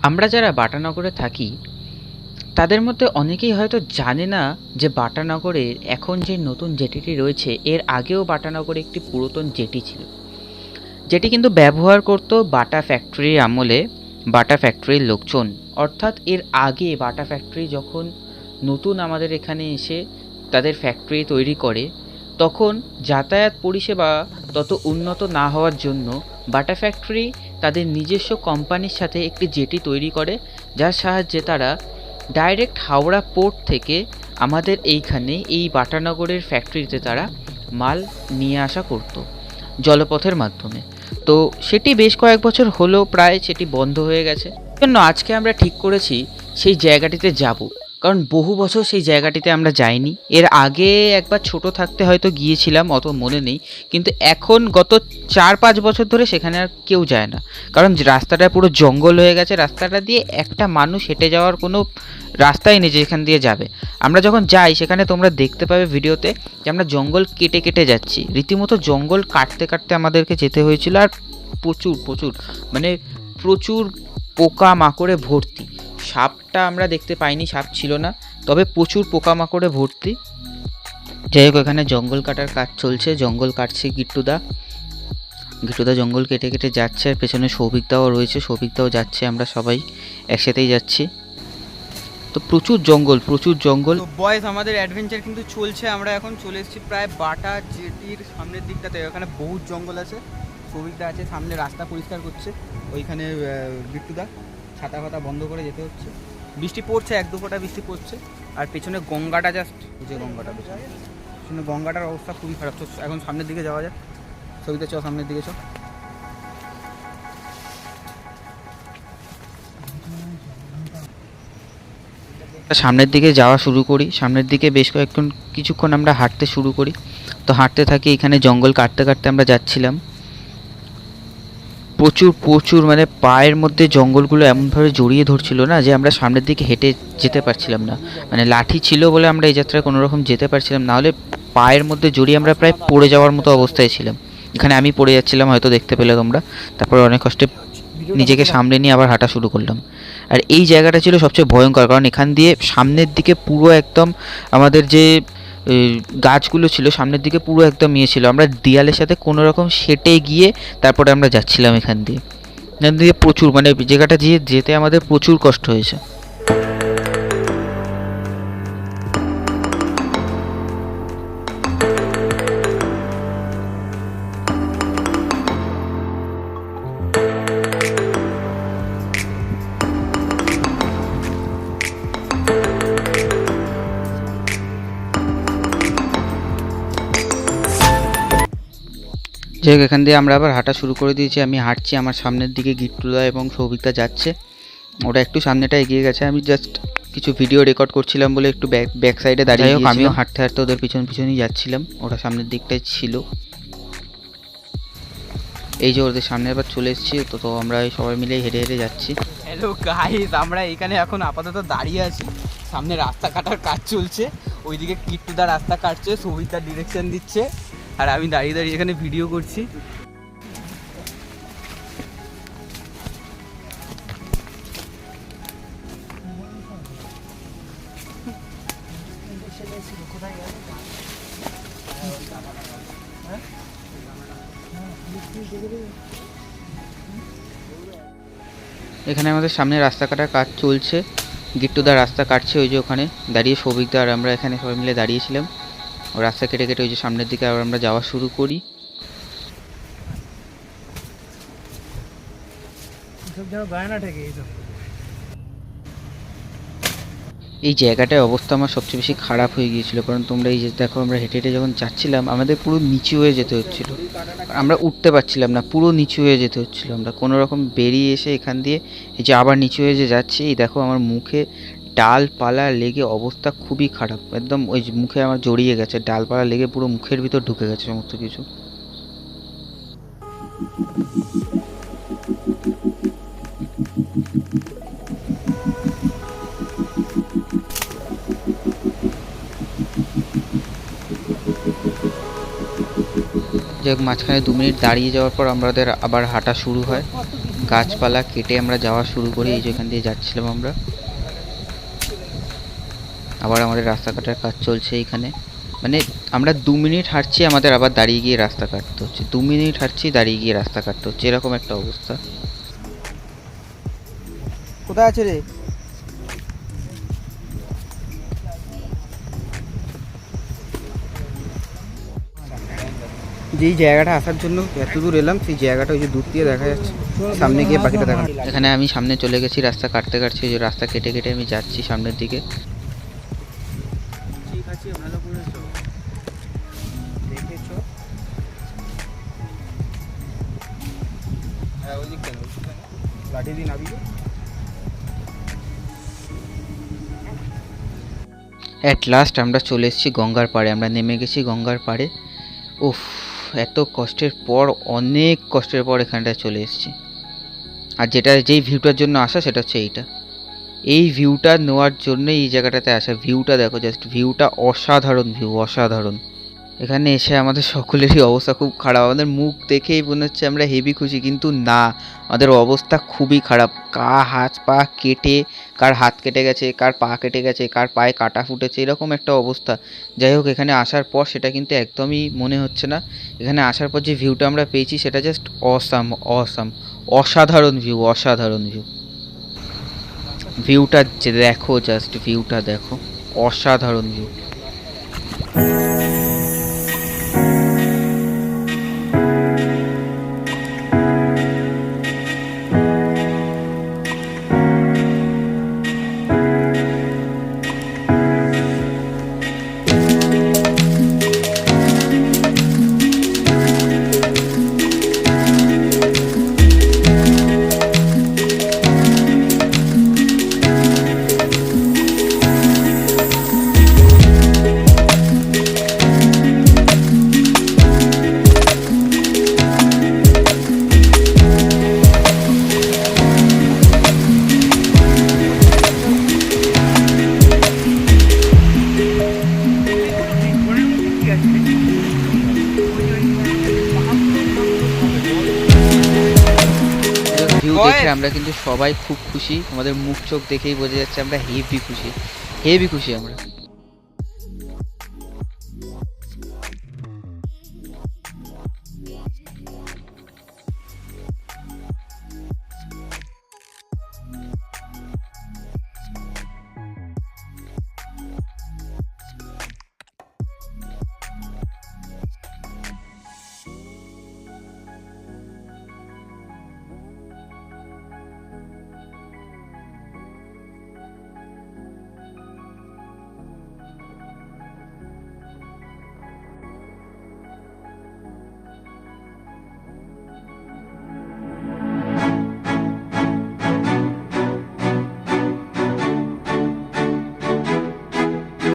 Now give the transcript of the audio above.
আমরা যারা বাটানগরে থাকি তাদের মধ্যে অনেকেই হয়তো জানে না যে বাটানগরের এখন যে নতুন জেটিটি রয়েছে এর আগেও বাটানগরে একটি পুরাতন জেটি ছিল, যেটি কিন্তু ব্যবহার করতো বাটা ফ্যাক্টরির আমলে বাটা ফ্যাক্টরির লোকজন। অর্থাৎ এর আগে বাটা ফ্যাক্টরি যখন নতুন আমাদের এখানে এসে তাদের ফ্যাক্টরি তৈরি করে, তখন যাতায়াত পরিষেবা তত উন্নত না হওয়ার জন্য বাটা ফ্যাক্টরি তাদের নিজস্ব কোম্পানির সাথে একটি জেটি তৈরি করে, যার সাহায্যে তারা ডাইরেক্ট হাওড়া পোর্ট থেকে আমাদের এইখানে এই বাটানগরের ফ্যাক্টরিতে তারা মাল নিয়ে আসা করতো জলপথের মাধ্যমে। তো সেটি বেশ কয়েক বছর হলো প্রায় সেটি বন্ধ হয়ে গেছে। জন্য আজকে আমরা ঠিক করেছি সেই জায়গাটিতে যাব, কারণ বহু বছর সেই জায়গাটিতে আমরা যাইনি। এর আগে একবার ছোট থাকতে হয়তো গিয়েছিলাম, অত মনে নেই, কিন্তু এখন গত 4-5 বছর ধরে সেখানে আর কেউ যায় না, কারণ রাস্তাটা পুরো জঙ্গল হয়ে গেছে। রাস্তাটা দিয়ে একটা মানুষ হেঁটে যাওয়ার কোনো রাস্তাই নেই যেখান দিয়ে যাবে। আমরা যখন যাই সেখানে তোমরা দেখতে পাবে ভিডিওতে যে আমরা জঙ্গল কেটে কেটে যাচ্ছি, রীতিমতো জঙ্গল কাটতে কাটতে আমাদেরকে যেতে হয়েছিল। আর প্রচুর প্রচুর মানে প্রচুর পোকা মাকড়ে ভর্তি। সাপটা আমরা দেখতে পাইনি, সাপ ছিল না, তবে প্রচুর পোকামাকড়ে ভর্তি। যাই হোক, এখানে জঙ্গল কাটার কাজ চলছে, জঙ্গল কাটছে গিট্টুদা। গিট্টুদা জঙ্গল কেটে কেটে যাচ্ছে, আর পেছনে সৌভিকদাও রয়েছে, সৌভিকদাও যাচ্ছে, আমরা সবাই একসাথেই যাচ্ছি। তো প্রচুর জঙ্গল, প্রচুর জঙ্গল। তো বয়েস আমাদের অ্যাডভেঞ্চার কিন্তু চলছে। আমরা এখন চলে এসেছি প্রায় বাটা জেটির সামনের দিকটাতে। ওখানে বহুত জঙ্গল আছে, সৌভিকদা আছে সামনে, রাস্তা পরিষ্কার করছে। ওইখানে বিট্টুদা ছাতা ফাতা বন্ধ করে যেতে হচ্ছে। বৃষ্টি পড়ছে, 1-2 ফোঁটা বৃষ্টি পড়ছে। আর পেছনে গঙ্গাটা, জাস্ট যে গঙ্গাটা পেছনে গঙ্গাটার অবস্থা খুবই খারাপ। তো এখন সামনের দিকে যাওয়া যায়, সৌভিকদা চ সামনের দিকে চ। সামনের দিকে যাওয়া শুরু করি, সামনের দিকে বেশ কিছুক্ষণ আমরা হাঁটতে শুরু করি। তো হাঁটতে থাকি, এখানে জঙ্গল কাটতে কাটতে আমরা যাচ্ছিলাম। প্রচুর প্রচুর মানে পায়ের মধ্যে জঙ্গলগুলো এমনভাবে জড়িয়ে ধরছিল না যে আমরা সামনের দিকে হেঁটে যেতে পারছিলাম না। মানে লাঠি ছিল বলে আমরা এই যাত্রায় কোনো রকম যেতে পারছিলাম, না হলে পায়ের মধ্যে জড়িয়ে আমরা প্রায় পড়ে যাওয়ার মতো অবস্থায় ছিলাম। এখানে আমি পড়ে যাচ্ছিলাম, হয়তো দেখতে পেলে তোমরা। তারপরে অনেক কষ্টে নিজেকে সামলে নিয়ে আবার হাঁটা শুরু করলাম। আর এই জায়গাটা ছিল সবচেয়ে ভয়ঙ্কর, কারণ এখান দিয়ে সামনের দিকে পুরো একদম আমাদের যে গাছগুলো ছিল সামনের দিকে পুরো একদম ইয়ে ছিল। আমরা দেয়ালের সাথে কোনো রকম সেটে গিয়ে তারপরে আমরা যাচ্ছিলাম এখান দিয়ে প্রচুর, মানে জায়গাটা দিয়ে যেতে আমাদের প্রচুর কষ্ট হয়েছে। যাই হোক, এখান দিয়ে আমরা আবার হাঁটা শুরু করে দিয়েছি। আমি হাঁটছি, আমার সামনের দিকে গিট্টুদা এবং সৌভিকদা যাচ্ছে। ওরা একটু সামনেটা এগিয়ে গেছে, আমি জাস্ট কিছু ভিডিও রেকর্ড করছিলাম বলে একটু ব্যাক সাইডে দাঁড়িয়ে গিয়েছিলাম। আমিও হাঁটতে হাঁটতে ওদের পিছনই যাচ্ছিলাম, ওরা সামনের দিকটায় ছিল। এই যে ওদের সামনে আবার চলে এসেছি, তো আমরা সবাই মিলে হেঁটে হেঁটে যাচ্ছি। হ্যালো গাইস, আমরা এখানে এখন আপাতত দাঁড়িয়ে আছি। সামনে রাস্তা কাটার কাজ চলছে, ওইদিকে কিট্টুদা রাস্তা কাটছে, সৌভিকদা ডিরেকশন দিচ্ছে, আর আমি দাঁড়িয়ে দাঁড়িয়ে এখানে ভিডিও করছি। এখানে আমাদের সামনে রাস্তা কাটার কাজ চলছে, গিট্টুদা রাস্তা কাটছে, ওই যে ওখানে দাঁড়িয়ে সৌভিকদা আর আমরা এখানে সবাই মিলে দাঁড়িয়েছিলাম। ও রাস্তা কেটে কেটে ওই যে সামনের দিকে আবার আমরা যাওয়া শুরু করি। এই জায়গাটায় অবস্থা আমার সবচেয়ে বেশি খারাপ হয়ে গিয়েছিল, কারণ তোমরা এই যে দেখো, আমরা হেঁটে হেঁটে যখন যাচ্ছিলাম আমাদের পুরো নিচু হয়ে যেতে হচ্ছিল, আমরা উঠতে পারছিলাম না, পুরো নিচু হয়ে যেতে হচ্ছিল। আমরা কোনো রকম বেরিয়ে এসে এখান দিয়ে এই যে আবার নিচু হয়ে যে যাচ্ছি, এই দেখো আমার মুখে ডালপালা লেগে অবস্থা খুবই খারাপ, একদম ওই মুখে আমার জড়িয়ে গেছে, ডালপালা লেগে পুরো মুখের ভিতর ঢুকে গেছে সমস্ত কিছু। যাই হোক, মাঝখানে 2 মিনিট দাঁড়িয়ে যাওয়ার পর আমাদের আবার হাঁটা শুরু হয়। গাছপালা কেটে আমরা যাওয়া শুরু করি। এই যেখান দিয়ে যাচ্ছিলাম আমরা, আবার আমাদের রাস্তা কাটার কাজ চলছে এইখানে। মানে আমরা 2 মিনিট হাঁটছি, আমাদের আবার দাঁড়িয়ে গিয়ে রাস্তা কাটতে হচ্ছে, 2 মিনিট হাঁটছি দাঁড়িয়ে গিয়ে রাস্তা কাটতে হচ্ছে, এরকম একটা অবস্থা। কোথায় আছে রে? যেই জায়গাটা আসার জন্য এত দূর এলাম, সেই জায়গাটা ওই যে দূর দিয়ে দেখা যাচ্ছে, সামনে গিয়ে বাকিটা দেখা। এখানে আমি সামনে চলে গেছি, রাস্তা কাটতে কাটতে, ওই যে রাস্তা কেটে কেটে আমি যাচ্ছি সামনের দিকে। ঠিক আছে, ভালো করেছো, দেখেছো। হ্যাঁ, ওই দিক কেন লাঠি দিন আবি। অ্যাট লাস্ট আমরা চলে এসেছি গঙ্গার পাড়ে, আমরা নেমে গেছি গঙ্গার পাড়ে। উফ, এত কষ্টের পর, অনেক কষ্টের পর এখানটায় চলে এসেছি। আর যেই ভিউটার জন্য আসা সেটা হচ্ছে এইটা, এই ভিউটা নেওয়ার জন্য এই জায়গাটাতে আসা। ভিউটা দেখো, জাস্ট ভিউটা অসাধারণ, ভিউ অসাধারণ। এখানে এসে আমাদের সকলেরই অবস্থা খুব খারাপ, আমাদের মুখ দেখেই মনে হচ্ছে আমরা হেভি খুশি, কিন্তু না, আমাদের অবস্থা খুবই খারাপ। হাত পা কেটে, কার হাত কেটে গেছে, কার পা কেটে গেছে, কার পায়ে কাটা ফুটেছে, এরকম একটা অবস্থা। যাই হোক, এখানে আসার পর সেটা কিন্তু একদমই মনে হচ্ছে না। এখানে আসার পর যে ভিউটা আমরা পেয়েছি সেটা জাস্ট অসাম, অসাম, অসাধারণ ভিউ, অসাধারণ ভিউ। ভিউটা দেখো, জাস্ট ভিউটা দেখো, অসাধারণ ভিউ। ভিউ দেখে আমরা কিন্তু সবাই খুব খুশি, আমাদের মুখ চোখ দেখেই বোঝা যাচ্ছে আমরা হেভি খুশি, হেভি খুশি আমরা।